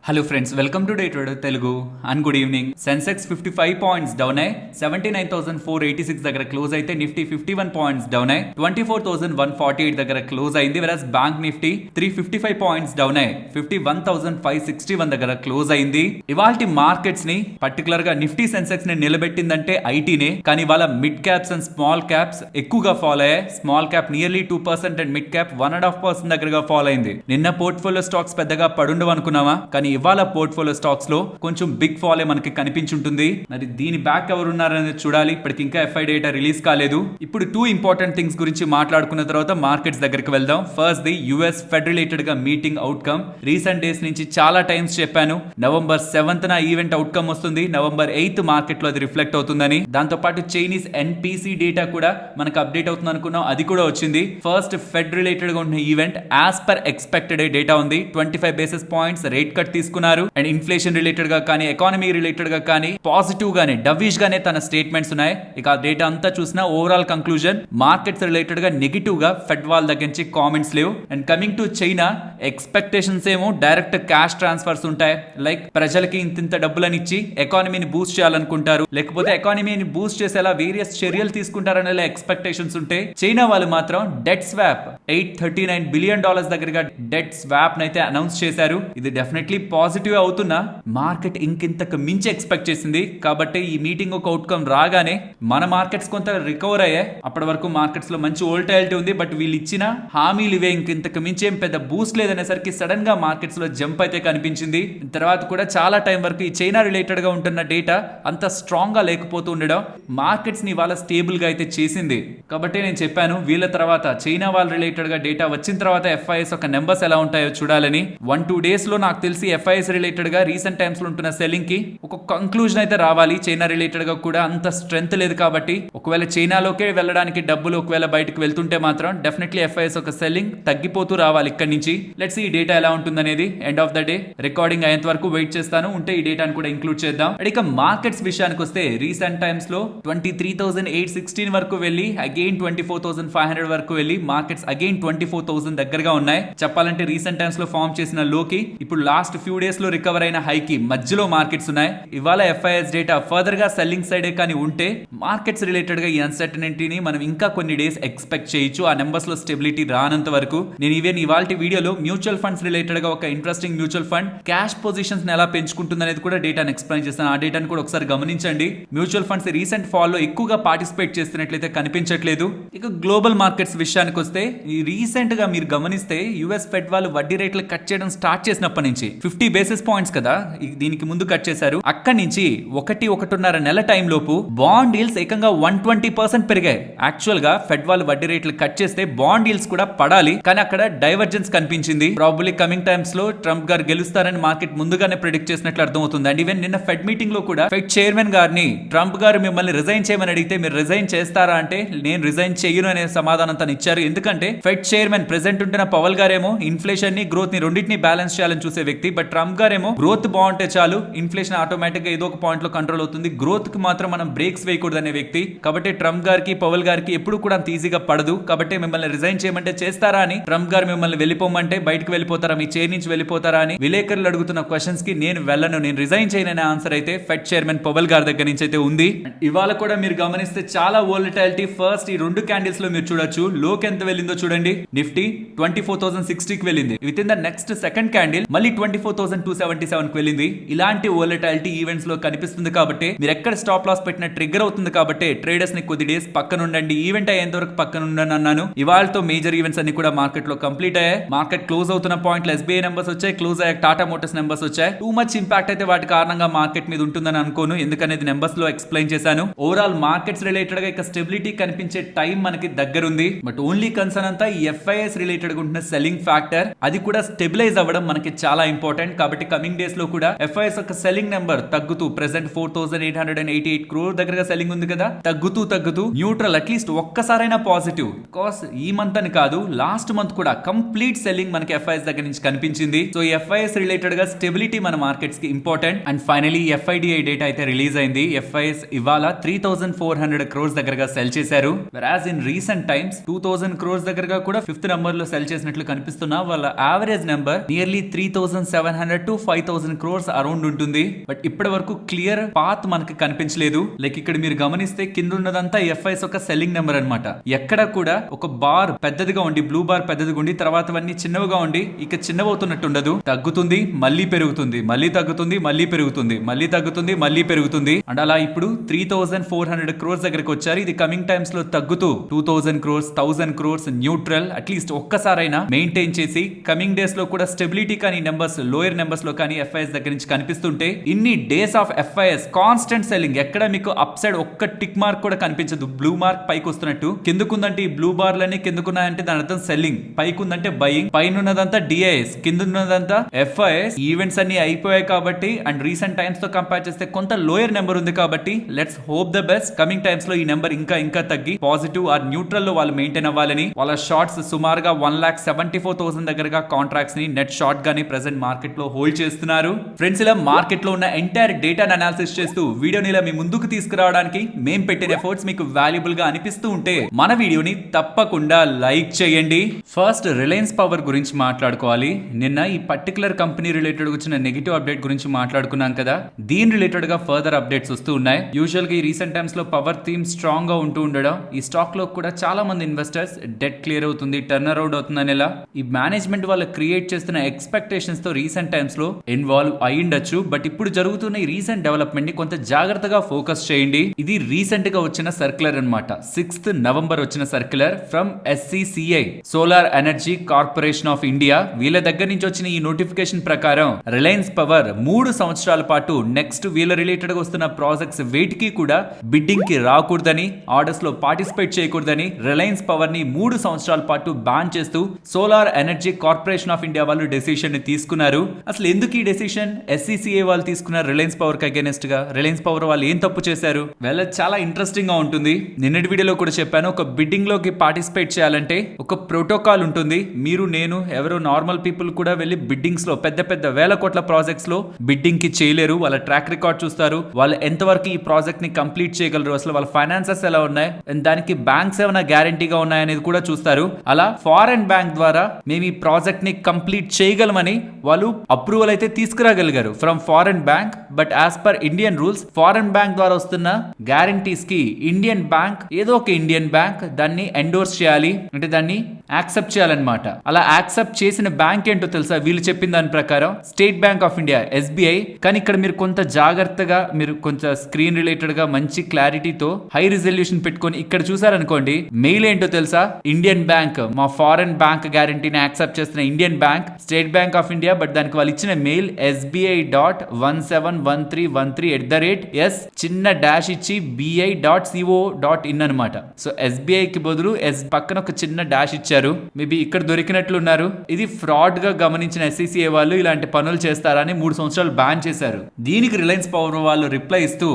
Hello friends, welcome to day trader Telugu and good evening. Sensex 55 points down అయ్యి 79,486 దగ్గర close అయితే Nifty 51 points down అయ్యి 24,148 దగ్గర క్లోజ్ అయింది. వెరస్ బ్యాంక్ నిఫ్టీ 355 పాయింట్స్ డౌన్ అయ్యి 51,561 దగ్గర క్లోజ్ అయింది. ఇవాల్టి మార్కెట్స్ ని పర్టికులర్ గా నిఫ్టీ సెన్సెక్స్ ని నిలబెట్టిందంటే ఐటీనే, కానీ వాళ్ళ mid caps and small caps ఎక్కువగా ఫాలో అయ్యాయి. Small cap nearly 2% and mid cap 1.5% దగ్గరగా ఫాలో అయింది. నిన్న పోర్ట్ఫోలియో స్టాక్స్ పెద్దగా పడుండవు అనుకున్నావా, కానీ ఇవాళ పోర్ట్ఫోలియో స్టాక్స్ లో కొంచెం బిగ్ ఫాల్ మనకి కనిపించుంటుంది. మరి దీని బ్యాక్ ఎవరు ఉన్నారనేది చూడాలి. ఇప్పటికి ఇంకా ఎఫ్ఐ డేటా రిలీజ్ కాలేదు. ఇప్పుడు 2 ఇంపార్టెంట్ థింగ్స్ గురించి మాట్లాడుకున్న తర్వాత మార్కెట్స్ దగ్గరికి వెళ్దాం. First the US fed related గా మీటింగ్ అవుట్కమ్. రీసెంట్ డేస్ నుంచి చాలా టైమ్స్ చెప్పాను, నవంబర్ 7th ఈవెంట్ అవుట్కమ్ వస్తుంది, నవంబర్ 8th మార్కెట్ లో అది రిఫ్లెక్ట్ అవుతుందని. దాంతో పాటు చైనీస్ ఎన్పిసి డేటా కూడా మనకు అప్డేట్ అవుతుంది అనుకున్నాం, అది కూడా వచ్చింది. ఫస్ట్ ఫెడ్ రిలేటెడ్ గా ఉన్న event as per expected data ఉంది. 25 బేసిస్ పాయింట్స్ రేట్ కట్ తీసుకున్నారు. అండ్ ఇన్ఫ్లేషన్ రిలేటెడ్ గా కానీ ఎకానమీ రిలేటెడ్ గా కానీ పాజిటివ్ గానే డవిష్ గానే తన స్టేట్మెంట్స్ ఉన్నాయి. ఇక ఆ డేటా అంతా చూసినా ఓవరాల్ కంక్లూజన్ మార్కెట్స్ రిలేటెడ్ గా నెగిటివ్ గా ఫెడ్ వాళ్ళ దగ్గర నుంచి కామెంట్స్ లేవు. And coming to China, expectations ఏమో డైరెక్ట్ క్యాష్ ట్రాన్స్ఫర్స్ ఉంటాయి. లైక్ ప్రజలకి ఇంత డబ్బులని ఇచ్చి ఎకానమీని బూస్ట్ చేయాలనుకుంటారు, లేకపోతే ఎకానమీని బూస్ట్ చేసేలా వేరియస్ చర్యలు తీసుకుంటారనే ఎక్స్పెక్టేషన్స్ ఉంటే, చైనా వాళ్ళు మాత్రం డెట్ స్వాప్ $839 బిలియన్ దగ్గరగా డెట్ స్వాప్ నైతే అనౌన్స్ చేశారు. ఇది డెఫినెట్లీ పాజిటివ్ అవుతున్నా మార్కెట్ ఇంకింతకు మించి ఎక్స్పెక్ట్ చేసింది. కాబట్టి ఈ మీటింగ్ ఒక అవుట్కమ్ రాగానే మన మార్కెట్స్ కొంత రికవర్ అయ్యాయి. అప్పటి వరకు మార్కెట్స్ లో మంచి వోల్టాలిటీ ఉంది, బట్ వీళ్ళు ఇచ్చిన హామీలు ఇవే, ఇంకింతకు మించి ఏం పెద్ద బూస్ట్ లేదనేసరికి సడన్ గా మార్కెట్స్ లో జంప్ అయితే కనిపించింది. తర్వాత కూడా చాలా టైం వరకు ఈ చైనా రిలేటెడ్ గా ఉంటున్న డేటా అంత స్ట్రాంగ్ గా లేకపోతూ ఉండడం మార్కెట్స్ ని వాళ్ళ స్టేబుల్ గా అయితే చేసింది. కాబట్టి నేను చెప్పాను, వీళ్ళ తర్వాత చైనా వాళ్ళ రిలేటెడ్ గా డేటా వచ్చిన తర్వాత ఎఫ్ఐఎస్ ఒక నెంబర్స్ ఎలా ఉంటాయో చూడాలని. 1-2 డేస్ లో నాకు తెలిసి ఎఫ్ఐఎస్ రిలేటెడ్ గా రీసెంట్ టైమ్స్ లో ఉంటున్న సెల్లింగ్ కి ఒక కంక్లూజన్ అయితే రావాలి. చైనా రిలేటెడ్ గా కూడా అంత స్ట్రెంత్ లేదు కాబట్టి, ఒకవేళ చైనాలోకే వెళ్ళడానికి డబ్బులు ఒకవేళ బయటకు వెళ్తుంటే మాత్రం డెఫినెట్లీ ఎఫ్ఐఎస్ ఒక సెల్లింగ్ తగ్గిపోతూ రావాలి ఇక్కడ నుంచి. లెట్స్ ఈ డేటా ఎలా ఉంటుందనేది end of the day recording అయ్యేంత వరకు వెయిట్ చేస్తాను. ఉంటే ఈ డేటాను కూడా ఇంక్లూడ్ చేద్దాం. ఇక మార్కెట్స్ విషయానికి వస్తే, రీసెంట్ టైమ్స్ లో 23,816 వరకు వెళ్ళి అగైన్ 24,500 వరకు వెళ్ళి మార్కెట్స్ అగైన్ 24,000 దగ్గరగా ఉన్నాయి. చెప్పాలంటే రీసెంట్ టైమ్స్ లో ఫార్మ్ చేసిన లోకి ఇప్పుడు లాస్ట్ ఫ్యూ డేస్ లో రికవర్ అయిన హైకి మధ్యలో మార్కెట్స్ ఉన్నాయి. ఇవాళ ఎఫ్ఐఎస్ డేటా ఫర్దర్ గా సెల్లింగ్ సైడే కానీ ఉంటే మార్కెట్స్ రిలేటెడ్ గా ఈ అన్సర్టనిటీని మనం ఇంకా కొన్ని డేస్ ఎక్స్పెక్ట్ చేయొచ్చు. ఆ నెంబర్స్ లో స్టెబిలిటీ రానంత వరకు. నేను ఈవెన్ ఇవాళ వీడియోలో మ్యూచువల్ ఫండ్స్ రిలేటెడ్ గా ఒక interesting mutual fund cash positions ఎలా పెంచుకుంటుంది అనేది కూడా డేటాను ఎక్స్ప్లెయిన్ చేస్తాను. ఆ డేటాను కూడా ఒకసారి గమనించండి. మ్యూచువల్ ఫండ్స్ రీసెంట్ ఫాల్ లో ఎక్కువగా పార్టిసిపేట్ చేస్తున్నట్లయితే కనిపించట్లేదు. ఇక గ్లోబల్ మార్కెట్స్ విషయానికి వస్తే, ఈ రీసెంట్ గా మీరు గమనిస్తే యుఎస్ ఫెడ్ వాళ్ళు వడ్డీ రేట్లు కట్ చేయడం స్టార్ట్ చేసినప్పటి నుంచి 50 బేసిస్ పాయింట్స్ కదా దీనికి ముందు కట్ చేశారు. అక్కడి నుంచి 1.5 నెల టైం లోపు బాండ్ డీల్స్ ఏకంగా 120% పెరిగాయి. యాక్చువల్ గా ఫెడ్ వాళ్ళు వడ్డీ రేట్లు కట్ చేస్తే బాండ్ డీల్స్ కూడా పడాలి, కానీ అక్కడ డైవర్జెన్స్ కనిపించింది. ప్రాబబ్లీ కమింగ్ టైమ్స్ లో ట్రంప్ గారు గెలుస్తారని మార్కెట్ ముందుగానే ప్రిడిక్ట్ చేసినట్లు అర్థమవుతుంది. అండ్ ఈవెన్ నిన్న ఫెడ్ మీటింగ్ లో కూడా ఫెడ్ చైర్మన్ గారిని ట్రంప్ గారు మిమ్మల్ని రిజైన్ చేయమని అడిగితే మీరు రిజైన్ చేస్తారా అంటే, నేను రిజైన్ చేయను అనే సమాధానం తను ఇచ్చారు. ఎందుకంటే ఫెడ్ చైర్మన్ ప్రెసెంట్ ఉంటున్న పవల్ గారేమో ఇన్ఫ్లేషన్ ని గ్రోత్ ని రెండింటిని బ్యాలెన్స్ చేయాలని చూసే వ్యక్తి. బట్ ట్రంప్ గారేమో గ్రోత్ బాగుంటే చాలు, ఇన్ఫ్లేషన్ ఆటోమేటిక్ గా ఏదో ఒక పాయింట్ లో కంట్రోల్ అవుతుంది, గ్రోత్ కి మాత్రం మనం బ్రేక్స్ వేయకూడదు అనే వ్యక్తి. కాబట్టి ట్రంప్ గారికి పవల్ గారికి ఎప్పుడు కూడా అంత ఈజీగా పడదు. కాబట్టి మిమ్మల్ని రిజైన్ చేయమంటే చేస్తారా అని, ట్రంప్ గారు మిమ్మల్ని వెళ్ళిపోమంటే బయటకు వెళ్ళిపోతారా, మీ చైర్ నుంచి వెళ్ళిపోతారా అని విలేకరులు అడుగుతున్న క్వశ్చన్స్ కి నేను వెళ్ళను, నేను రిజైన్ చేయననే ఆన్సర్ అయితే ఫెడ్ చైర్మన్ పవల్ గారి దగ్గర నుంచి అయితే ఉంది. ఇవాళ కూడా మీరు గమనిస్తే చాలా వోలటాలిటీ. ఫస్ట్ ఈ 2 క్యాండిల్స్ లో మీరు చూడొచ్చు, లోకి ఎంత వెళ్ళిందో చూడండి. నిఫ్టీ 24,060 కి వెళ్ళింది. With in the next second candle మళ్ళీ 24,277 కి వెళ్ళింది. ఇలాంటి వోలటాలిటీ ఈవెంట్స్ లో కనిపిస్తుంది కాబట్టి మీరు ఎక్కడ స్టాప్ లాస్ పెట్టిన ట్రిగ్గర్ అవుతుంది. కాబట్టి ట్రేడర్స్ ని కొద్ది డేస్ పక్కన ఉండండి, ఈవెంట్ అయ్యేంత వరకు పక్కన ఉండండి అన్నాను. ఇవాళతో మేజర్ ఈవెంట్స్ అన్ని కూడా మార్కెట్ లో కంప్లీట్ అయ్యాయి. మార్కెట్ క్లోజ్ అవుతున్న పాయింట్ ఎస్బీఐ నెంబర్స్ వచ్చాయి, క్లోజ్ అయ్యాక టాటా మోటార్స్ నెంబర్స్ వచ్చాయి. టూ మచ్ ఇంపాక్ట్ అయితే వాటి కారణంగా మార్కెట్ మీద ఉంటుందని అనుకోను, ఎందుకనేది నెంబర్స్ లో ఎక్స్ప్లెయిన్ చేశాను. ఓవరాల్ మార్కెట్స్ రిలేటెడ్ గా ఇక స్టెబిలిటీ కనిపించే టైం మనకి దగ్గరుంది. బట్ ఓన్లీ కన్సర్న్ అంతా ఈ ఎఫ్ఐఎస్ రిలేటెడ్ గా ఉంటున్న సెల్లింగ్ ఫ్యాక్టర్, అది కూడా స్టెబిలైజ్ అవ్వడం మనకి చాలా ఇంపార్టెంట్. కాబట్టి కమింగ్ డేస్ లో కూడా ఎఫ్ఐఎస్ ఒక సెల్లింగ్ నెంబర్ తగ్గుతూ ప్రెసెంట్ 4,888 crore దగ్గరగా సెల్లింగ్ ఉంది కదా, తగ్గుతూ న్యూట్రల్ అట్లీస్ట్ ఒక్కసారైనా పాజిటివ్. బికాస్ ఈ మంత్ అని కాదు, లాస్ట్ మంత్ కూడా కంప్లీట్ సెల్లింగ్ మనకి ఎఫ్ఐఎస్ దగ్గర నుంచి కనిపించింది. సో ఎఫ్ఐఎస్ రిలేటెడ్ గా స్టెబిలిటీ మన మార్కెట్స్ కి ఇంపార్టెంట్. అండ్ ఫైనలీ ఎఫ్ఐడిఐ డేటా అయితే రిలీజ్ అయింది. ఎఫ్ఐఎస్ ఇవాళ 3,400 crores దగ్గరగా సెల్ చేశారు. Whereas in recent times 2,000 crores దగ్గరగా కూడా 5th నెంబర్ లో సెల్ చేసినట్లు కనిపిస్తున్నా, వాళ్ళ average number nearly 3,700 700 to 5000 crores around ఉంటుంది. బట్ ఇప్పటి వరకు క్లియర్ పాత్ మనకి కనిపించలేదు. లైక్ ఇక్కడ మీరు గమనిస్తే కింద ఉన్నదంతా ఎఫ్ఐఎస్ ఒక సెల్లింగ్ నెంబర్ అన్నమాట. ఎక్కడ కూడా ఒక బార్ పెద్దదిగా ఉండి, బ్లూ బార్ పెద్దదిగా ఉండి తర్వాతవన్నీ చిన్నవిగా ఉండి ఇక చిన్నవవుతున్నట్టు ఉండదు. తగ్గుతుంది, మళ్ళీ పెరుగుతుంది, మళ్ళీ తగ్గుతుంది, మళ్ళీ పెరుగుతుంది, మళ్ళీ తగ్గుతుంది, మళ్ళీ పెరుగుతుంది. అండ్ అలా ఇప్పుడు 3400 crores దగ్గరికి వచ్చారు. ఇది కమింగ్ టైమ్స్ లో తగ్గుతూ 2000 crores, 1000 crores న్యూట్రల్ అట్లీస్ట్ ఒక్కసారైనా మెయింటైన్ చేసి కమింగ్ డేస్ లో కూడా స్టెబిలిటీ కానీ నెంబర్స్, లోయర్ నెంబర్స్ లో కానీ ఎఫ్ఐఎస్ దగ్గర నుంచి కనిపిస్తుంటే, ఇన్ని days of FIs constant selling, ఎక్కడ మీకు అప్ సైడ్ ఒక్క టిక్ మార్క్ కూడా కనిపించదు. బ్లూ మార్క్ పైకి వస్తున్నట్టు, కిందకుందంటే ఈ బ్లూ బార్లన్నీ కిందకున్నాయంటే దాని అర్థం సెల్లింగ్, పైకి ఉందంటే బయింగ్, పైన ఉన్నదంతా డిఐఎస్, కింద ఉన్నదంతా ఎఫ్ఐఎస్. ఈవెంట్స్ అన్ని అయిపోయాయి కాబట్టి అండ్ రీసెంట్ టైమ్స్ తో కంపేర్ చేస్తే కొంత లోయర్ నెంబర్ ఉంది కాబట్టి let's hope the best. Coming times లో ఈ నెంబర్ ఇంకా తగ్గి పాజిటివ్ ఆర్ న్యూట్రల్ లో వాళ్ళు మెయింటైన్ అవ్వాలని, వాళ్ళ షార్ట్స్ సుమారుగా 1,74,000 దగ్గరగా కాంట్రాక్ట్స్ ని నెట్ షార్ట్ గానీ ప్రెసెంట్ మార్కెట్ లో హోల్డ్ చేస్తున్నారు. ఫ్రెండ్స్, ఇలా మార్కెట్ లో ఉన్న ఎంటైర్ డేటాను అనాలిసిస్ చేస్తూ వీడియోని ఇలా మీ ముందుకు తీసుకురావడానికి మేము పెట్టిన ఎఫర్ట్స్ మీకు వాల్యుబుల్ గా అనిపిస్తూ ఉంటే మన వీడియోని తప్పకుండా లైక్ చేయండి. ఫస్ట్ రిలయన్స్ పవర్ గురించి మాట్లాడుకోవాలి. నిన్న ఈ పర్టికులర్ కంపెనీ రిలేటెడ్ వచ్చిన నెగిటివ్ అప్డేట్ గురించి మాట్లాడుకున్నాం కదా, దీని రిలేటెడ్ గా ఫర్దర్ అప్డేట్స్ వస్తూ ఉన్నాయి. యూజువల్ గా ఈ రీసెంట్ టైమ్స్ లో పవర్ థీమ్ స్ట్రాంగ్ గా ఉంటూ ఉండడం, ఈ స్టాక్ లో కూడా చాలా మంది ఇన్వెస్టర్స్ డెట్ క్లియర్ అవుతుంది, టర్న్ అరౌండ్ అవుతుందని ఇలా ఈ మేనేజ్మెంట్ వాళ్ళు క్రియేట్ చేస్తున్న ఎక్స్పెక్టేషన్స్ తో రీసెంట్ టైమ్స్ లో ఇన్వాల్వ్ అయి ఉండొచ్చు. బట్ ఇప్పుడు జరుగుతున్న ఈ రీసెంట్ డెవలప్మెంట్ ని కొంత జాగ్రత్తగా ఫోకస్ చేయండి. ఇది రీసెంట్ గా వచ్చిన సర్క్యులర్ అన్నమాట. 6th November వచ్చిన circular from SCCI, solar energy corporation of India. వీళ్ళ దగ్గర నుంచి వచ్చిన ఈ నోటిఫికేషన్ ప్రకారం రిలయన్స్ పవర్ 3 సంవత్సరాల పాటు నెక్స్ట్ వీళ్ళ రిలేటెడ్ గా వస్తున్న ప్రాజెక్ట్స్ వేటికి కూడా బిడ్డింగ్ కి రాకూడదని, ఆర్డర్స్ లో పార్టిసిపేట్ చేయకూడదని రిలయన్స్ పవర్ ని 3 సంవత్సరాల పాటు బ్యాన్ చేస్తూ solar energy corporation of India వాళ్ళు డెసిషన్ ని తీసుకున్నారు. అసలు ఎందుకు ఈ డెసిషన్ SCCA వాళ్ళు తీసుకున్నారు రిలయన్స్ పవర్ కి అగైనెస్ట్ గా? రిలయన్స్ పవర్ వాళ్ళు ఏం తప్పు చేశారు? వాళ్ళ చాలా ఇంట్రెస్టింగ్ గా ఉంటుంది. నిన్నటి వీడియోలో కూడా చెప్పాను, ఒక బిడ్డింగ్ లోకి పార్టిసిపేట్ చేయాలంటే ఒక ప్రోటోకాల్ ఉంటుంది. మీరు, నేను, ఎవరో నార్మల్ పీపుల్ కూడా వెళ్ళి బిడ్డింగ్స్ లో పెద్ద పెద్ద వేల కోట్ల ప్రాజెక్ట్స్ లో బిడ్డింగ్ కి చేయలేరు. వాళ్ళ ట్రాక్ రికార్డ్ చూస్తారు, వాళ్ళు ఎంతవరకు ఈ ప్రాజెక్ట్ ని కంప్లీట్ చేయగలరు, అసలు వాళ్ళ ఫైనాన్సెస్ ఎలా ఉన్నాయి, దానికి బ్యాంక్స్ ఏమైనా గ్యారంటీగా ఉన్నాయనేది కూడా చూస్తారు. అలా ఫారెన్ బ్యాంక్ ద్వారా మేము ఈ ప్రాజెక్ట్ ని కంప్లీట్ చేయగలమని వాళ్ళు అప్రూవల్ అయితే తీసుకురాగలిగారు from foreign bank. But as per Indian rules, foreign bank ద్వారా వస్తున్న గ్యారంటీస్ కి ఇండియన్ బ్యాంక్, ఏదో ఒక ఇండియన్ బ్యాంక్ దాన్ని ఎండోర్స్ చేయాలి, అంటే దాన్ని యాక్సెప్ట్ చేయాలన్నమాట. అలా యాక్సెప్ట్ చేసిన బ్యాంక్ ఏంటో తెలుసా? వీళ్ళు చెప్పిన దాని ప్రకారం state Bank of India, SBI. కానీ ఇక్కడ మీరు కొంత జాగ్రత్తగా, మీరు కొంచెం స్క్రీన్ రిలేటెడ్ గా మంచి క్లారిటీతో హై రిజల్యూషన్ పెట్టుకొని ఇక్కడ చూసారనుకోండి, మెయిల్ ఏంటో తెలుసా? ఇండియన్ బ్యాంక్, మా ఫారెన్ బ్యాంక్ గ్యారంటీని యాక్సెప్ట్ చేస్తున్న Indian bank, state Bank of India. But దానికి వాళ్ళు ఇచ్చిన మెయిల్ SBI.171313@s చిన్న డాష్ ఇచ్చి BI.co.in అనమాట. సో SBI కి బదులు పక్కన ఒక చిన్న డాష్ ఇచ్చారు. మేబీ ఇక్కడ దొరికినట్లున్నారు. ఇది ఫ్రాడ్ గా గమనించిన SCCA వాళ్ళు ఇలాంటి పనులు చేస్తారని 3 సంవత్సరాలు బ్యాన్ చేశారు. దీనికి రిలయన్స్ పవర్ వాళ్ళు రిప్లై ఇస్తూ,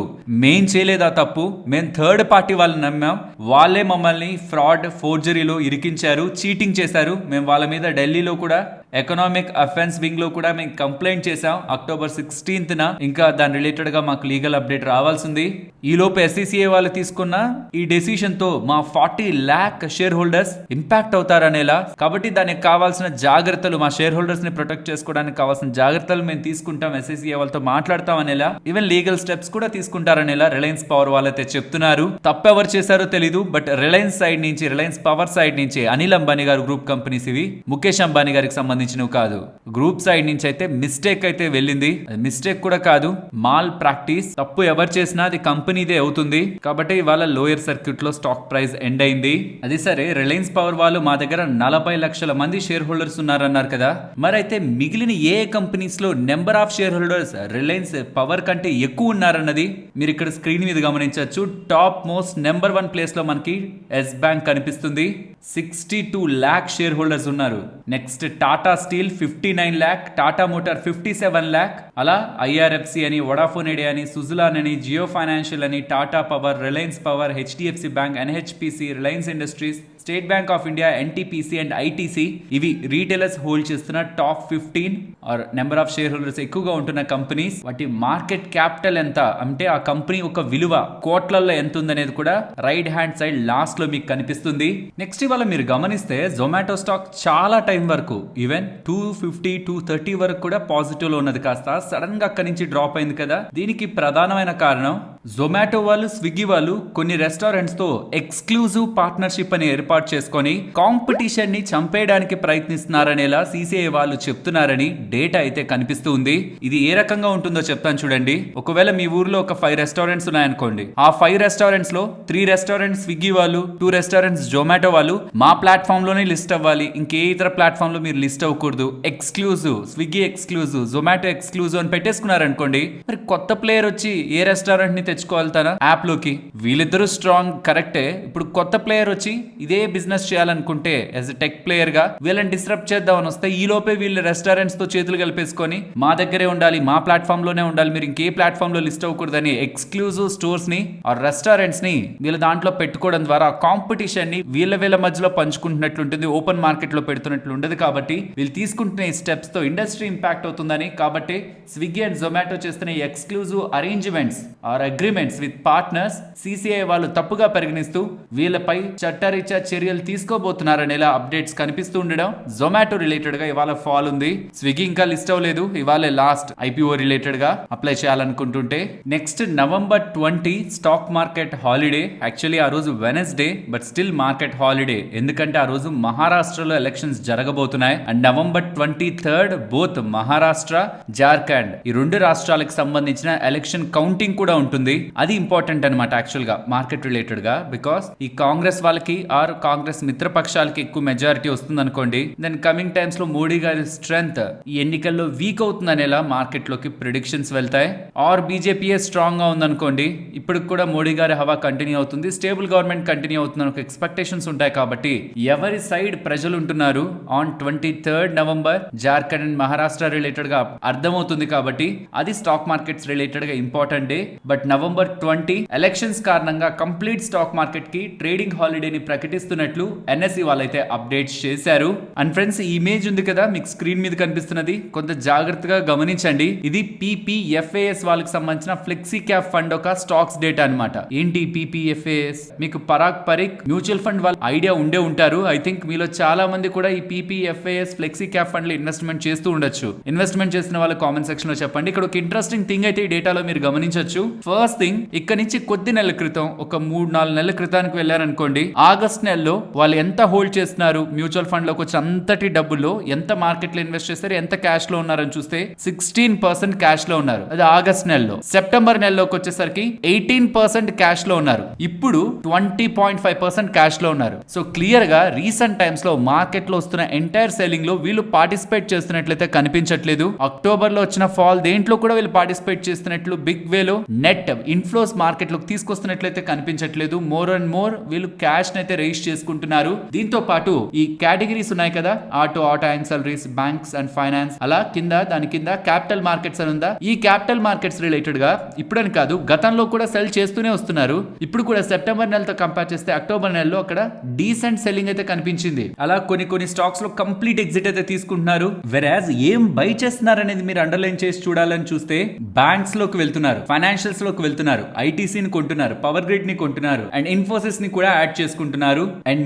మేం చేయలేదా తప్పు, మేము థర్డ్ పార్టీ వాళ్ళని నమ్మాం, వాళ్ళే మమ్మల్ని ఫ్రాడ్, ఫోర్జరీలో ఇరికించారు, చీటింగ్ చేశారు. మేము వాళ్ళ మీద ఢిల్లీలో కూడా ఎకనామిక్ అఫెన్స్ వింగ్ లో కూడా మేము కంప్లైంట్ చేసాం October 16th. ఇంకా దాని రిలేటెడ్ గా మాకు లీగల్ అప్డేట్ రావాల్సింది. ఈ లోపు SCCA వాళ్ళు తీసుకున్న ఈ డెసిషన్ తో మా 40 lakh షేర్ హోల్డర్స్ ఇంపాక్ట్ అవుతారనేలా, కాబట్టి దానికి కావాల్సిన జాగ్రత్తలు, మా షేర్ హోల్డర్స్ ని ప్రొటెక్ట్ చేసుకోవడానికి కావాల్సిన జాగ్రత్తలు మేము తీసుకుంటాం, SCCA వాళ్ళతో మాట్లాడతాం అనేలా, ఈవెన్ లీగల్ స్టెప్స్ కూడా తీసుకుంటారనేలా రిలయన్స్ పవర్ వాళ్ళైతే చెప్తున్నారు. తప్పెవరు చేశారో తెలీదు, బట్ రిలయన్స్ సైడ్ నుంచి, రిలయన్స్ పవర్ సైడ్ నుంచి, అనిల్ అంబానీ గారు గ్రూప్ కంపెనీస్ ఇవి, ముఖేష్ అంబానీ గారికి సంబంధించినవి కాదు. గ్రూప్ సైడ్ నుంచి అయితే మిస్టేక్ అయితే వెళ్ళింది. మిస్టేక్ కూడా కాదు, మాల్ ప్రాక్టీస్. తప్పు ఎవరు చేసినా అది కంపెనీదే అవుతుంది. కాబట్టి ఇవాళ లోయర్ సర్క్యూట్ లో స్టాక్ ప్రైస్ ఎండ్ అయింది. అది సరే, రిలయన్స్ పవర్ వాళ్ళు మా దగ్గర 40 లక్షల మంది షేర్ హోల్డర్స్ ఉన్నారన్నారు కదా, మరైతే మిగిలిన ఏ కంపెనీస్ లో number of share holders Reliance power కంటే ఎక్కువ ఉన్నారన్నది మీరు ఇక్కడ స్క్రీన్ మీద గమనించవచ్చు. టాప్ మోస్ట్ నెంబర్ 1 ప్లేస్ లో మనకి ఎస్ బ్యాంక్ కనిపిస్తుంది, 62 lakh షేర్ హోల్డర్స్ ఉన్నారు. Next Tata steel 59 lakh, Tata motor 57 lakh, అలా IRFC అని, వొడాఫోన్ ఐడియా అని, సుజలాన్ అని, జియో ఫైనాన్షియల్ అని, Tata power, Reliance power, HDFC bank, NHPC, Reliance industries, State Bank of India, NTPC and ITC ఇవి రీటైలర్స్ హోల్డ్ చేస్తున్న top 15 or number of share holders ఎక్కువగా ఉంటున్న companies. వాటి మార్కెట్ క్యాపిటల్ ఎంత అంటే ఆ కంపెనీ ఒక విలువ కోట్లలో ఎంత ఉందనేది కూడా రైట్ హ్యాండ్ సైడ్ లాస్ట్ లో మీకు కనిపిస్తుంది. నెక్స్ట్ ఇవాళ మీరు గమనిస్తే జొమాటో స్టాక్ చాలా టైం వరకు ఈవెన్ 250 230 వరకు కూడా పాజిటివ్ లో ఉన్నది, కాస్త సడన్ గా అక్కడి నుంచి డ్రాప్ అయింది కదా. దీనికి ప్రధానమైన కారణం జొమాటో వాళ్ళు, స్విగ్గీ వాళ్ళు కొన్ని రెస్టారెంట్స్ తో ఎక్స్క్లూజివ్ పార్ట్నర్షిప్ అని ఏర్పాటు చేసుకొని కాంపిటీషన్ ని చంపేయడానికి ప్రయత్నిస్తున్నారనేలా సిసిఐ వాళ్ళు చెప్తున్నారని డేటా అయితే కనిపిస్తూ ఉంది. ఇది ఏ రకంగా ఉంటుందో చెప్తాను చూడండి. ఒకవేళ మీ ఊర్లో ఒక 5 రెస్టారెంట్స్ ఉన్నాయనుకోండి, ఆ 5 రెస్టారెంట్స్ లో 3 రెస్టారెంట్స్ స్విగ్గీ వాళ్ళు, 2 రెస్టారెంట్స్ జొమాటో వాళ్ళు మా ప్లాట్ఫామ్ లోనే లిస్ట్ అవ్వాలి, ఇంకే ఇతర ప్లాట్ఫామ్ లో మీరు లిస్ట్ అవ్వకూడదు, exclusive Swiggy exclusive Zomato exclusive అని పెట్టేసుకున్నారనుకోండి, మరి కొత్త ప్లేయర్ వచ్చి ఏ రెస్టారెంట్ ని తెచ్చుకోవాలి యాప్ లోకి? వీళ్ళిద్దరూ స్ట్రాంగ్ కరెక్టే. ఇప్పుడు కొత్త ప్లేయర్ వచ్చి ఇదే బిజినెస్ చేయాలనుకుంటే యాజ్ ఎ టెక్ ప్లేయర్ గా వీళ్ళని డిస్టర్బ్ చేద్దామని వస్తే ఈ లోపే వీళ్ళు రెస్టారెంట్స్ తో చేతులు కలిపేసుకొని మా దగ్గరే ఉండాలి, మా ప్లాట్ఫామ్ లోనే ఉండాలి, మీరు ఇంకే ప్లాట్ఫామ్ లో లిస్ట్ అవ్వకూడదని ఎక్స్క్లూజివ్ స్టోర్స్ ని ఆ రెస్టారెంట్స్ ని వీళ్ళ దాంట్లో పెట్టుకోవడం ద్వారా కాంపిటీషన్ ని వీళ్ళ మధ్యలో పంచుకుంటున్నట్లుంటుంది, ఓపెన్ మార్కెట్ లో పెడుతున్నట్లు ఉండదు. కాబట్టి వీళ్ళు తీసుకుంటున్న ఈ స్టెప్స్ తో ఇండస్ట్రీ ఇంపాక్ట్ అవుతుందని, కాబట్టి స్విగ్గీ అండ్ జొమాటో చేస్తున్న ఈ exclusive arrangements or agreements with partners CCI వాళ్ళు తప్పుగా పరిగణిస్తూ వీళ్ళపై చట్టరీత్యా చర్యలు తీసుకోబోతున్నారనేలా అప్డేట్స్ కనిపిస్తూ ఉండడం జొమాటో రిలేటెడ్ గా ఇవాళ ఫాల్ ఉంది. స్విగ్గీ ఇంకా లిస్ట్ అవ్వలేదు, ఇవాళ లాస్ట్ ఐపీఓ రిలేటెడ్ గా అప్లై చేయాలనుకుంటుంటే. Next November 20 stock market holiday. Actually ఆ రోజు Wednesday, but still market holiday, ఎందుకంటే ఆ రోజు మహారాష్ట్రలో ఎలక్షన్స్ జరగబోతున్నాయి. And November 23 both Maharashtra, Jharkhand ఈ 2 రాష్ట్రాలకు సంబంధించిన ఎలక్షన్ కౌంటింగ్ కూడా ఉంటుంది. అది ఇంపార్టెంట్ అనమాట యాక్చువల్ గా మార్కెట్ రిలేటెడ్ గా, బికాస్ ఈ కాంగ్రెస్ వాళ్ళకి ఆర్ కాంగ్రెస్ మిత్రపక్షాలకి ఎక్కువ మెజారిటీ వస్తుంది అనుకోండి, దెన్ కమింగ్ టైమ్స్ లో మోడీ గారి స్ట్రెంగ్త్ ఈ ఎన్నికల్లో వీక్ అవుతుందనేలా మార్కెట్ లోకి ప్రిడిక్షన్స్ వెళ్తాయి. ఆర్ బీజేపీఏ స్ట్రాంగ్ గా ఉందనుకోండి, ఇప్పుడు కూడా మోడీ గారి హవా కంటిన్యూ అవుతుంది, స్టేబుల్ గవర్నమెంట్ కంటిన్యూ అవుతుంది ఒక ఎక్స్పెక్టేషన్స్ ఉంటాయి. కాబట్టి ఎవరి సైడ్ ప్రజలు ఉంటున్నారు on 23 November Jharkhand and Maharashtra related గా అర్థమవుతుంది. కాబట్టి అది స్టాక్ మార్కెట్స్ రిలేటెడ్ గా important day. But November 20 elections కారణంగా కంప్లీట్ స్టాక్ మార్కెట్ కి ట్రేడింగ్ హాలిడేని ప్రకటిస్తున్నట్లు ఎన్ఎస్ఈ వాళ్ళైతే అప్డేట్స్ చేశారు. అండ్ ఫ్రెండ్స్, ఈ ఇమేజ్ ఉంది కదా మీకు స్క్రీన్ మీద కనిపిస్తున్నది, కొంత జాగ్రత్తగా గమనించండి. ఇది పీపీఎఫ్ఏఎస్ వాళ్ళకి సంబంధించిన ఫ్లెక్సీ క్యాప్ ఫండ్ ఒక స్టాక్స్ డేటా అన్నమాట. ఏంటి పీపీఎఫ్ఏఎస్? మీకు పరాగ్ పరీక్ మ్యూచువల్ ఫండ్ వాళ్ళ ఐడియా ఉండే ఉంటారు. ఐ థింక్ మీలో చాలా మంది కూడా ఈ పీపీఎఫ్ఏఎస్ ఫ్లెక్సీ క్యాప్ ఫండ్ లో ఇన్వెస్ట్మెంట్ చేస్తూ ఉండొచ్చు. ఇన్వెస్ట్మెంట్ చేసిన వాళ్ళ కామెంట్ సెక్షన్ లో చెప్పండి. ఇక్కడ ఒక ఇంట్రెస్టింగ్ థింగ్ అయితే ఈ డేటాలో మీరు గమనించవచ్చు. ఫస్ట్ థింగ్, ఇక్కడ నుంచి కొద్ది నెలల క్రితం ఒక 3-4 నెలల క్రితానికి వెళ్ళారనుకోండి, ఆగస్ట్ నెలలో వాళ్ళు ఎంత హోల్డ్ చేస్తున్నారు మ్యూచువల్ ఫండ్ లోకి వచ్చి అంతటి డబ్బుల్లో ఎంత మార్కెట్ లో ఇన్వెస్ట్ చేస్తారు, ఎంత క్యాష్ లో ఉన్నారని చూస్తే 16% క్యాష్ లో ఉన్నారు. అది ఆగస్ట్ నెలలో. సెప్టెంబర్ నెలలోకి వచ్చేసరికి 18% క్యాష్ లో ఉన్నారు. ఇప్పుడు 20.5% క్యాష్ లో ఉన్నారు. సో క్లియర్ గా రీసెంట్ టైమ్స్ లో మార్కెట్ లో వస్తున్న ఎంటైర్ సెల్లింగ్ లో వీళ్ళు పార్టిసిపేట్ చేస్తున్నట్లయితే కనిపించట్లేదు. అక్టోబర్ లో వచ్చిన ఫాల్ దేంట్లో కూడా వీళ్ళు పార్టిసిపేట్ చేస్తున్నట్లు బిగ్ వేలో నెట్ ఇన్ఫ్లోస్ మార్కెట్ లోకి తీసుకొస్తున్నట్లయితే కనిపించట్లేదు. మోర్ అండ్ మోర్ వీళ్ళు క్యాష్ అయితే రైజ్ చేసుకుంటున్నారు. దీంతో పాటు ఈ కేటగిరీస్ ఉన్నాయి కదా, auto ancillaries, banks and finance, అలా కింద దాని కింద క్యాపిటల్ మార్కెట్స్ అని ఉందా, ఈ క్యాపిటల్ మార్కెట్స్ రిలేటెడ్ గా ఇప్పుడని కాదు గతంలో కూడా సెల్ చేస్తూనే వస్తున్నారు. ఇప్పుడు కూడా సెప్టెంబర్ నెలతో కంపేర్ చేస్తే అక్టోబర్ నెలలో అక్కడ డీసెంట్ సెల్లింగ్ అయితే కనిపించింది. అలా కొన్ని స్టాక్స్ లో కంప్లీట్ ఎగ్జిట్ అయితే తీసుకుంటున్నారు. వెరాజ్ ఏం బై చేస్తున్నారు అనేది మీరు అండర్లైన్ చేసి చూడాలని చూస్తే బ్యాంక్స్ లోకి వెళ్తున్నారు, ఫైనాన్షియల్స్ లోకి వెళ్తున్నారు, ఐటీసీని కొంటున్నారు, పవర్ గ్రిడ్ ని కొంటున్నారు, అండ్ ఇన్ఫోసిస్ ని కూడా యాడ్ చేసుకుంటున్నారు, and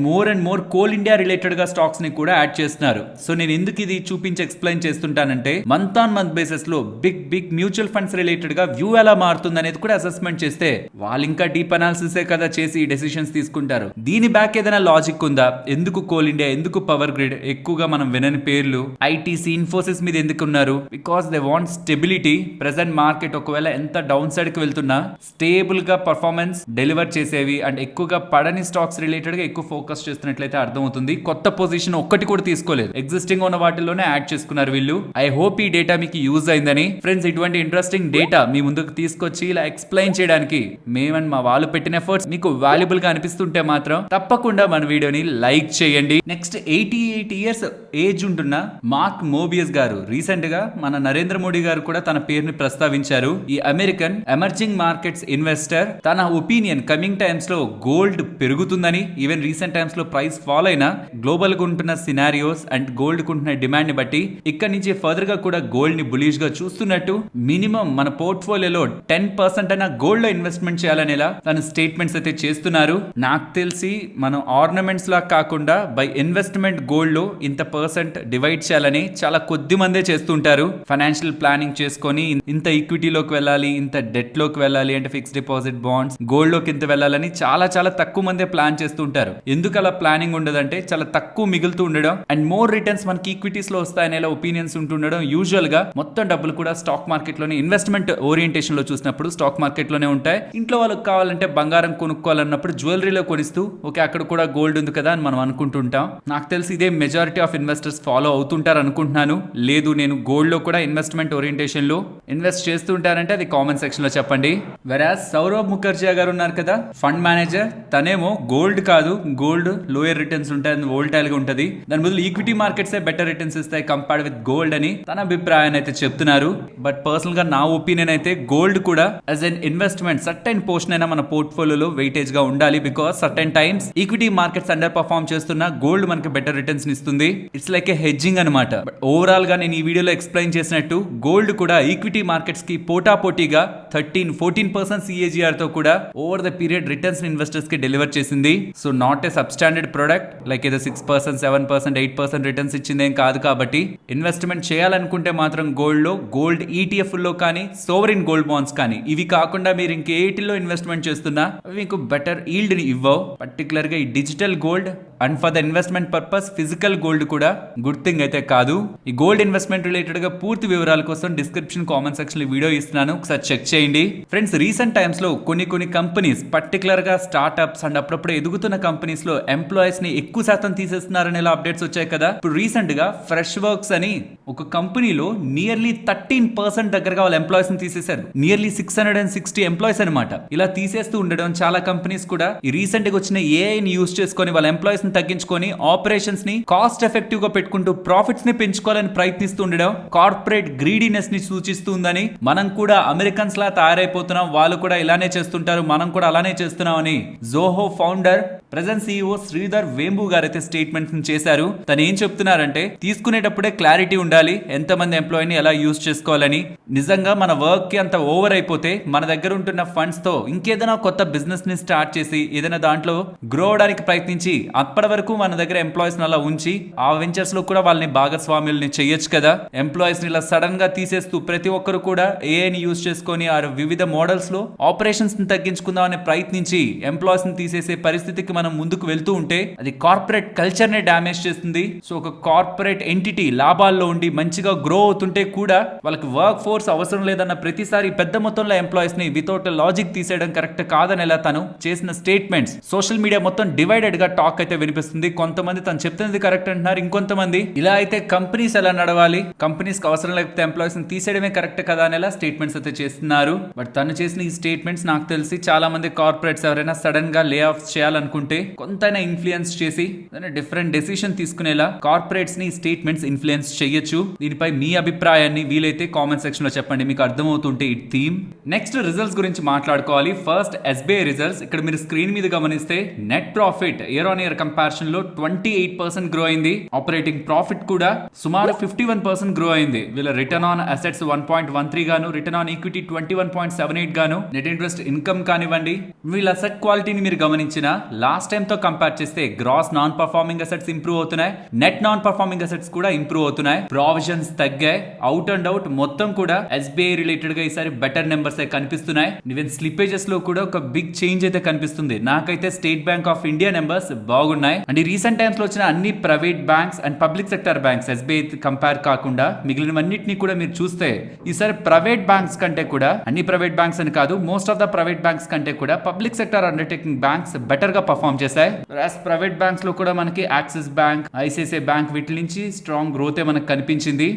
more Coal India related గా స్టాక్స్ ని కూడా యాడ్ చేస్తున్నారు. సో నేను ఎందుకు ఇది చూపించి ఎక్స్ప్లెయిన్ చేస్తుంటానంటే, మంత్ ఆన్ మంత్ బేసిస్ లో బిగ్ మ్యూచువల్ ఫండ్స్ రిలేటెడ్ గా వ్యూ ఎలా మారుతుంది అనేది కూడా అసెస్మెంట్ చేస్తే వాళ్ళు ఇంకా డీప్ అనాలిసిస్ కదా చేసి డెసిషన్స్ తీసుకుంటారు. దీని బ్యాక్ ఏదైనా లాజిక్ ఉందా? ఎందుకు కోల్ ఇండియా, ఎందుకు పవర్ గ్రిడ్ ఎక్కువగా మనం వినని పేర్లు, ఐటీసీ, ఇన్ఫోసిస్ మీద ఎందుకు ఉన్నారు? Because they want stability. Present market ఒకవేళ ఎంత డౌన్ సైడ్ కి వెళ్తున్నా స్టేబుల్ గా పర్ఫార్మెన్స్ డెలివర్ చేసేవి అండ్ ఎక్కువగా పడని స్టాక్స్ రిలేటెడ్ గా ఎక్కువ ఫోకస్ చేస్తున్నట్లయితే అర్థమవుతుంది. కొత్త పొజిషన్ ఒక్కటి కూడా తీసుకోలేదు, ఎగ్జిస్టింగ్ ఉన్న వాటిలోనే యాడ్ చేసుకున్నారు వీళ్ళు. ఐ హోప్ ఈ డేటా మీకు యూజ్ అయిందని. ఫ్రెండ్స్, ఇటువంటి ఇంట్రెస్టింగ్ డేటా మీ ముందుకు తీసుకొచ్చి ఇలా ఎక్స్ప్లెయిన్ చేయడానికి మేమని మా వాళ్ళు పెట్టిన ఎఫర్ట్స్ మీకు వాల్యుబుల్ గా అనిపిస్తుంటే మాత్రం తప్పకుండా మన వీడియోని లైక్ చేయండి. నెక్స్ట్ 88 ఇయర్స్ ఏజ్ ఉంటున్న మార్క్ మోబియస్ గారు రీసెంట్ గా మన నరేంద్ర మోడీ గారు కూడా తన పేరుని ప్రస్తావించారు. ఈ American emerging emerging markets investor. తన ఒపీనియన్ కమింగ్ టైమ్స్ లో గోల్డ్ పెరుగుతుందని, ఈవెన్ రీసెంట్ టైమ్స్ లో ప్రైస్ ఫాల్ అయినా గ్లోబల్ గా ఉంటున్న సినారియోస్ అండ్ గోల్డ్ కుంటున్న డిమాండ్ ని బట్టి ఇక్కడ నుంచి ఫర్దర్ గా కూడా గోల్డ్ ని బులిష్ గా చూస్తున్నట్టు మినిమం మన పోర్ట్ఫోలియోలో 10% అయినా గోల్డ్ లో ఇన్వెస్ట్మెంట్ చేయాలనేలా తన స్టేట్మెంట్స్ అయితే చేస్తున్నారు. నాకు తెలిసి మనం ఆర్నమెంట్స్ లా కాకుండా బై ఇన్వెస్ట్మెంట్ గోల్డ్ లో ఇంత పర్సెంట్ డివైడ్ చేయాలని చాలా కొద్ది మందే చేస్తుంటారు. ఫైనాన్షియల్ ప్లానింగ్ చేసుకొని ఇంత ఈక్విటీలోకి వెళ్ళాలి, ఇంత డెట్ లోకి వెళ్ళాలి, అంటే ఫిక్స్ డిపాజిట్ బాండ్స్ గోల్డ్ లోకి ఇంత వెళ్ళాలని చాలా చాలా తక్కువ మందే ప్లాన్ చేస్తుంటారు. ఎందుకు అలా ప్లానింగ్ ఉండదంటే చాలా తక్కువ మిగులుతూ ఉండడం అండ్ మోర్ రిటర్న్స్ మనకి ఈక్విటీస్ లో వస్తాయనే ఒపీనియన్స్ ఉంటుండడం. యూజువల్ గా మొత్తం డబ్బులు కూడా స్టాక్ మార్కెట్ లోనే ఇన్వెస్ట్మెంట్ ఓరియంటేషన్ లో చూసినప్పుడు స్టాక్ మార్కెట్ లోనే ఉంటాయి. ఇంట్లో వాళ్ళకి కావాలంటే బంగారం కొనుక్కోవాలన్నప్పుడు జ్యువెలరీలో కొనిస్తూ ఓకే అక్కడ కూడా గోల్డ్ ఉంది కదా అని మనం అనుకుంటుంటాం. నాకు తెలిసి ఇదే మెజారిటీ ఆఫ్ ఇన్వెస్టర్స్ ఫాలో అవుతుంటారు అనుకుంటున్నాను. లేదు నేను గోల్డ్ లో కూడా ఇన్వెస్ట్మెంట్ ఓరియంటేషన్ లో ఇన్వెస్ట్ చేస్తుంటారంటే అది కామెంట్ సెక్షన్ లో చెప్పండి. వెరాజ్ సౌరవ్ ముఖర్జీ గారు ఉన్నారు కదా ఫండ్ మేనేజర్, తనేమో గోల్డ్ కాదు, గోల్డ్ లోయర్ రిటర్న్స్ ఉంటాయి, వోల్టైల్ గా ఉంటది, దాని బదులు ఈక్విటీ మార్కెట్స్ బెటర్ రిటర్న్స్ ఇస్తాయి కంపేర్డ్ విత్ గోల్డ్ అని తన అభిప్రాయాన్ని అయితే చెప్తున్నారు. బట్ పర్సనల్ గా నా ఒపీనియన్ అయితే గోల్డ్ కూడా as an investment certain portion అయినా మన పోర్ట్ఫోలియోలో వెయిటేజ్ గా ఉండాలి. Because certain times equity markets under perform చేస్తున్న గోల్డ్ మనకి బెటర్ రిటర్న్స్ ఇస్తుంది. ఇట్స్ లైక్ ఏ హెడ్జింగ్ అనమాట. బట్ ఓవరాల్ గా నేను ఈ వీడియోలో ఎక్స్ప్లెయిన్ చేసినట్టు గోల్డ్ కూడా ఈక్విటీ మార్కెట్స్ కి పోటాపోటీగా 13-14% CAGR తో కూడా over the period returns investors కి డెలివర్ చేసింది. So not a substandard product like ఏదో 6%, 7%, 8% రిటర్న్స్ ఇచ్చిందేం కాదు. కాబట్టి ఇన్వెస్ట్మెంట్ చేయాలనుకుంటే మాత్రం గోల్డ్ ETF లో కానీ సోవరిన్ గోల్డ్ బాండ్స్ కానీ ఇవి కాకుండా మీరు ఇంకేటిలో ఇన్వెస్ట్మెంట్ చేస్తున్నా అవి మీకు బెటర్ ఈల్డ్ ని ఇవ్వవు. పర్టికులర్ గా ఈ digital gold and for the investment purpose physical gold కూడా గుడ్ థింగ్ అయితే కాదు. ఈ గోల్డ్ ఇన్వెస్ట్మెంట్ రిలేటెడ్ గా పూర్తి వివరాల కోసం డిస్క్రిప్షన్ కామెంట్ సెక్షన్ లో వీడియో ఇస్తున్నాను, ఒకసారి చెక్ చేయండి. ఫ్రెండ్స్, రీసెంట్ టైమ్స్ లో కొన్ని కంపెనీస్ పర్టికులర్ గా స్టార్ట్అప్స్ అండ్ అప్పుడప్పుడు ఎదుగుతున్న కంపెనీస్ లో ఎంప్లాయీస్ ని ఎక్కువ శాతం తీసేస్తున్నారనే అప్డేట్స్ వచ్చాయి కదా. ఇప్పుడు రీసెంట్ గా ఫ్రెష్ వర్క్స్ అని ఒక కంపెనీలో నియర్లీ 13% దగ్గరగా వాళ్ళ ఎంప్లాయీస్ ని తీసేశారు. నియర్లీ 660 ఎంప్లాయీస్ అనమాట. ఇలా తీసేస్తూ ఉండడం చాలా కంపెనీస్ కూడా ఈ రీసెంట్ గా వచ్చిన AI ని యూస్ చేసుకొని వాళ్ళ ఎంప్లాయీస్ ని తగ్గించుకొని ఆపరేషన్స్ ని కాస్ట్ ఎఫెక్టివ్ గా పెట్టుకుంటూ ప్రాఫిట్స్ ని పెంచుకోవాలని ప్రయత్నిస్తూ ఉండడం కార్పొరేట్ గ్రీడీనెస్ ని సూచిస్తుందని, మనం కూడా అమెరికన్స్ లా తయారైపోతున్నాం, వాళ్ళు కూడా ఇలానే చేస్తుంటారు, మనం కూడా అలానే చేస్తున్నాం అని Zoho founder present CEO Sridhar Vembu garu అయితే స్టేట్మెంట్స్ చేశారు. తను ఏం చెప్తున్నారంటే తీసుకునేటప్పుడే క్లారిటీ ఉండాలి ఎంతమంది ఎంప్లాయీని ఎలా యూజ్ చేసుకోవాలని. నిజంగా మన వర్క్ కి అంత ఓవర్ అయిపోతే మన దగ్గర ఉంటున్న ఫండ్స్ తో ఇంకేదైనా కొత్త బిజినెస్ ని స్టార్ట్ చేసి ఏదైనా దాంట్లో గ్రో అవడానికి ప్రయత్నించి అప్పటి వరకు మన దగ్గర ఎంప్లాయీస్ అలా ఉంచి ఆ వెంచర్స్ లో కూడా వాళ్ళని భాగస్వామ్యుల్ని చేయొచ్చు కదా. ఎంప్లాయీస్ ని ఇలా సడన్ గా తీసేస్తూ ప్రతి ఒక్కరు కూడా AI ని యూజ్ చేసుకొని ఆ వివిధ మోడల్స్ లో ఆపరేషన్స్ ని తగ్గించుకుందామని ప్రయత్నించి ఎంప్లాయీస్ ని తీసేసే పరిస్థితికి మనం ముందుకు వెళ్తూ ఉంటే అది కార్పొరేట్ కల్చర్ ని డామేజ్ చేస్తుంది. సో ఒక కార్పొరేట్ ఎంటిటీ లాభాల్లో ఉండి మంచిగా గ్రో అవుతుంటే కూడా వాళ్ళకి వర్క్ ఫోర్స్ అవసరం లేదన్న ప్రతిసారి పెద్ద మొత్తంలో ఎంప్లాయీస్ ని వితౌట్ లాజిక్ తీసేయడం కరెక్ట్ కాదని ఎలా తను చేసిన స్టేట్మెంట్స్ సోషల్ మీడియా మొత్తం డివైడెడ్ గా టాక్ అయితే వినిపిస్తుంది. కొంతమంది తను చెప్తున్నది కరెక్ట్ అంటున్నారు, ఇంకొంతమంది ఇలా అయితే కంపెనీస్ ఎలా నడవాలి, కంపెనీస్ కి అవసరం లేకపోతే ఎంప్లాయీస్ ని తీసేయడమే కరెక్ట్ కదా అనేలా స్టేట్మెంట్స్ అయితే చేస్తున్నారు. బట్ తను చేసిన ఈ స్టేట్మెంట్స్ నాకు తెలిసి చాలా మంది కార్పొరేట్స్ ఎవరైనా సడన్ గా లే ఆఫ్ చేయాలనుకుంటే కొంతైనా ఇన్ఫ్లుయెన్స్ చేసి డిఫరెంట్ డెసిషన్ తీసుకునేలా కార్పొరేట్స్ ని స్టేట్మెంట్స్ ఇన్ఫ్లుయెన్స్ చేయొచ్చు. దీనిపై మీ అభిప్రాయాన్ని వీలైతే కామెంట్ సెక్షన్ లో చెప్పండి, మీకు అర్థమవుతుంటే ఈ థీమ్. నెక్స్ట్ రిజల్ట్స్ గురించి మాట్లాడుకోవాలి. First SBI results. ఇక్కడ మీరు స్క్రీన్ మీద గమనిస్తే net profit year on year comparison లో 28% గ్రో అయింది. ఆపరేటింగ్ ప్రాఫిట్ కూడా సుమారు 51% గ్రో అయింది. వీళ్ళ రిటర్న్ ఆన్ అసెట్స్ 1.13 గాను, రిటర్న్ ఆన్ ఈక్విటీ 21.78 గాను, నెట్ ఇంట్రెస్ట్ ఇన్కమ్ కానివ్వండి, వీళ్ళ అసెట్ క్వాలిటీని మీరు గమనించిన లాస్ట్ టైం తో కంపేర్ చేస్తే gross non performing assets improve అవుతున్నాయి, నెట్ నాన్ పర్ఫార్మింగ్ అసెట్స్ కూడా ఇంప్రూవ్ అవుతున్నాయి, ప్రావిజన్స్ తగ్గాయి. అవుట్ అండ్ అవుట్ మొత్తం కూడా SBI రిలేటెడ్ గా ఈసారి బెటర్ నెంబర్స్ కనిపిస్తున్నాయి. ఈవెన్ స్లిపేజెస్ లో కూడా ఒక బిగ్ చేంజ్ అయితే కనిపిస్తుంది. నాకైతే State Bank of India numbers బాగున్నాయి. అండ్ ఈ రీసెంట్ టైమ్స్ లో వచ్చిన అన్ని private banks and public sector banks SBI compare కాకుండా మిగిలినవన్నిటిని కూడా మీరు చూస్తే ఈసారి ప్రైవేట్ బ్యాంక్స్ కంటే కూడా, అన్ని ప్రైవేట్ బ్యాంక్స్ అని కాదు, most of the private banks కంటే కూడా public sector undertaking banks better గా పర్ఫార్మ్ పర్ఫామ్ చేశాయి. ప్రైవేట్ బ్యాంక్స్ లో కూడా మనకి యాక్సిస్ బ్యాంక్, ఐసిఐసిఐ బ్యాంక్ వీటి నుంచి స్ట్రాంగ్ గ్రోత్ మనకు కనిపించింది.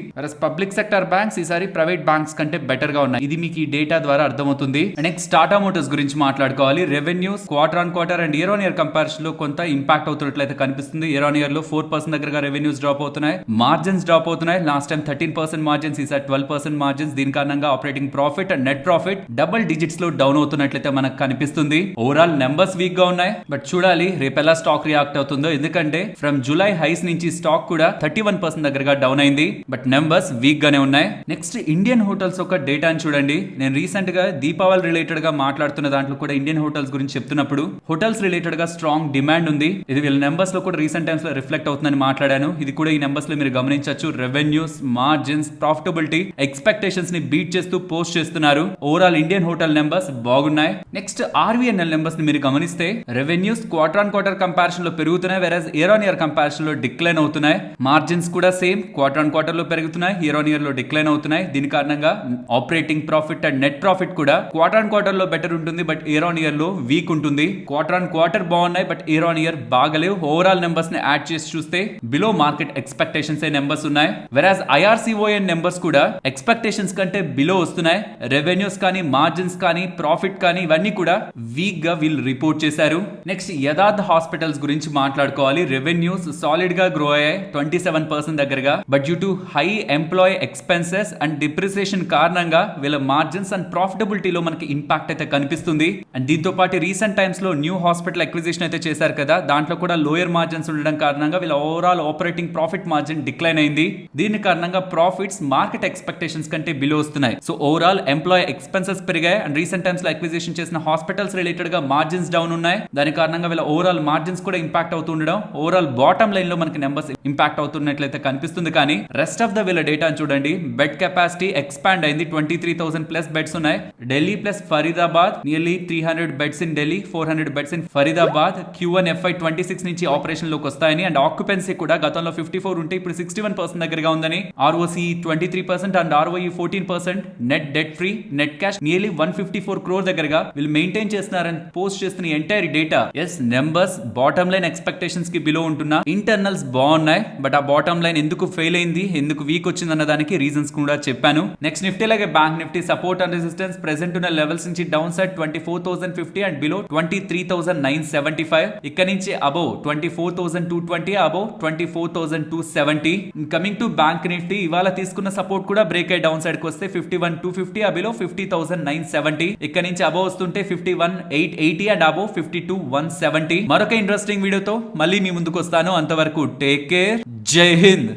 పబ్లిక్ సెక్టర్ బ్యాంక్స్ ఈసారి ప్రైవేట్ బ్యాంక్స్ కంటే బెటర్ గా ఉన్నాయి. ఇది మీకు ఈ డేటా ద్వారా అర్థమవుతుంది. నెక్స్ట్ టాటా మోటార్స్ గురించి మాట్లాడుకోవాలి. Revenues quarter on quarter and year on year comparison లో కొంత ఇంపాక్ట్ అవుతున్నట్లయితే కనిపిస్తుంది. ఇయర్ ఆన్ ఇయర్ లో 4% దగ్గరగా రెవెన్యూస్ డ్రాప్ అవుతున్నాయి, మార్జిన్స్ డ్రాప్ అవుతున్నాయి. లాస్ట్ టైం 13% మార్జిన్స్, ఈసారి 12% మార్జిన్స్. దీని కారణంగా operating profit and net profit double digits లో డౌన్ అవుతున్నట్లయితే మనకు కనిపిస్తుంది. ఓవరాల్ నెంబర్స్ వీక్ గా ఉన్నాయి, బట్ చూడాలి రేపు ఎలా స్టాక్ రియాక్ట్ అవుతుందో. ఎందుకంటే ఫ్రమ్ జూలై హైస్ నుంచి స్టాక్ కూడా 31% దగ్గరగా డౌన్ అయింది, బట్ నెంబర్స్ వీక్ గానే ఉన్నాయి. నెక్స్ట్ ఇండియన్ హోటల్స్ ఒక డేటాని చూడండి. నేను రీసెంట్ గా దీపావళి రిలేటెడ్ గా మాట్లాడుతున్న దాంట్లో కూడా ఇండియన్ హోటల్స్ గురించి చెప్తున్నప్పుడు హోటల్స్ రిలేటెడ్ గా స్ట్రాంగ్ డిమాండ్ ఉంది. ఇది వీళ్ళ నెంబర్స్ లో కూడా రీసెంట్ టైమ్స్ లో రిఫ్లెక్ట్ అవుతుందని మాట్లాడాను. ఇది కూడా ఈ నెంబర్స్ లో మీరు గమనించవచ్చు. రెవెన్యూస్, మార్జిన్స్, ప్రాఫిటబిలిటీ ఎక్స్పెక్టేషన్స్ ని బీట్ చేస్తూ పోస్ట్ చేస్తున్నారు. ఓవరాల్ ఇండియన్ హోటల్ నెంబర్స్ బాగున్నాయి. నెక్స్ట్ ఆర్వీఎన్ఎల్ నెంబర్స్ ని మీరు గమనిస్తే revenues quarter on quarter comparison లో పెరుగుతున్నాయి, వెరస్ ఇయర్ ఆన్ ఇయర్ కంపారిజన్ లో డిక్లైన్ అవుతున్నాయి. మార్జిన్స్ కూడా సేమ్ క్వార్టర్ ఆన్ క్వార్టర్ లో పెరుగుతున్నాయి, ఇయర్ ఆన్ ఇయర్ లో డిక్లైన్ అవుతున్నాయి. దీని కారణంగా operating profit and net profit కూడా క్వార్టర్ ఆన్ క్వార్టర్ లో బెటర్ ఉంటుంది, బట్ ఇయర్ ఆన్ ఇయర్ లో వీక్ ఉంటుంది. క్వార్టర్ ఆన్ క్వార్టర్ బాగున్నాయి, బట్ ఇయర్ ఆన్ ఇయర్ బాగలేవు. ఓవరాల్ నెంబర్స్ ని యాడ్ చేసి చూస్తే బిలో మార్కెట్ ఎక్స్పెక్టేషన్స్ నెంబర్స్ ఉన్నాయి. వెరాజ్ ఐఆర్సిఓఎన్ నెంబర్స్ కూడా ఎక్స్పెక్టేషన్స్ కంటే బిలో వస్తున్నాయి. రెవెన్యూస్ కానీ, మార్జిన్స్ కానీ, ప్రాఫిట్ కానీ ఇవన్నీ కూడా వీక్ గా వీళ్ళు రిపోర్ట్ చేశారు. నెక్స్ట్ యథార్థ హాస్పిటల్స్ గురించి మాట్లాడుకోవాలి. రెవెన్యూస్ సాలిడ్ గా గ్రో అయ్యాయి 27% దగ్గరగా, but due to high employee expenses and depreciation కారణంగా వీళ్ళ మార్జిన్స్ అండ్ ప్రాఫిటబిలిటీలో మనకి ఇంపాక్ట్ అయితే కనిపిస్తుంది. అండ్ దీంతో పాటు రీసెంట్ టైమ్స్ లో న్యూ హాస్పిటల్ అక్విజిషన్ అయితే చేశారు కదా, దాంట్లో కూడా లోయర్ మార్జిన్స్ ఉండడం కారణంగా వీళ్ళ overall operating profit margin decline అయింది. దీని కారణంగా ప్రాఫిట్స్ మార్కెట్ ఎక్స్పెక్టేషన్స్ కంటే బిలో వస్తున్నాయి. సో ఓవరాల్ ఎంప్లాయీ ఎక్స్పెన్సెస్ పెరిగాయి అండ్ రీసెంట్ టైమ్స్ లో అక్విజిషన్ చేసిన హాస్పిటల్స్ రిలేటెడ్ గా మార్జిన్స్ డౌన్ ఉన్నాయి. దాని కారణంగా వీళ్ళ ఓవరాల్ మార్జిన్స్ కూడా ఇంపాక్ట్ అవుతుండడం, ఓవరాల్ బాటమ్ లైన్ లో మనకి నెంబర్స్ ఇంపాక్ట్ అవుతున్నట్లయితే కనిపిస్తుంది. కానీ రెస్ట్ ఆఫ్ ద వీళ్ళ డేటా చూడండి. బెడ్ కెపాసిటీ ఎక్స్పాండ్ అయింది, 23,000 ప్లస్ బెడ్స్ ఉన్నాయి. Delhi plus Faridabad nearly 300 beds in Delhi, 400 beds in Faridabad. Q1 FY26 నుంచి ఆపరేషన్ లోకి వస్తాయని. అండ్ ఆక్యుపెన్సీ కూడా గతంలో 54 ఉంటే ఇప్పుడు 61% దగ్గరగా ఉందని. ROCE 23% and ROE 14%. Net debt free, net cash nearly 154 crore దగ్గరగా వీళ్ళు మెయింటైన్ చేస్తున్నారని పోస్ట్ చేస్తున్న entire data. Yes, numbers bottom line expectations కి బిలో ఉంటున్నా, ఇంటర్నల్స్ బాగున్నాయి, బట్ ఆ బాటమ్ లైన్ ఎందుకు ఫెయిల్ అయింది, ఎందుకు వీక్ వచ్చింది అన్న దానికి రీజన్స్ కూడా చెప్పాను. నెక్స్ట్ నిఫ్టీ లాగే bank Nifty support and resistance present ఉన్న లెవెల్స్ నుంచి డౌన్ సైడ్ 24,050 అండ్ బిలో 23,975. ఇక్కడ నుంచి above 24,220, above 24,270. Coming to bank Nifty ఇవాళ తీసుకున్న సపోర్ట్ కూడా బ్రేక్ అయ్యి డౌన్ సైడ్ కి వస్తే 51,250, బిలో 50,970. ఇక్కడ నుంచి అబౌవ్ వస్తుంటే 51,880 అండ్ అబౌవ్ 52,170. మరొక ఇంట్రెస్టింగ్ వీడియోతో మళ్ళీ మీ ముందుకు వస్తాను. అంతవరకు టేక్ కేర్, జై హింద్.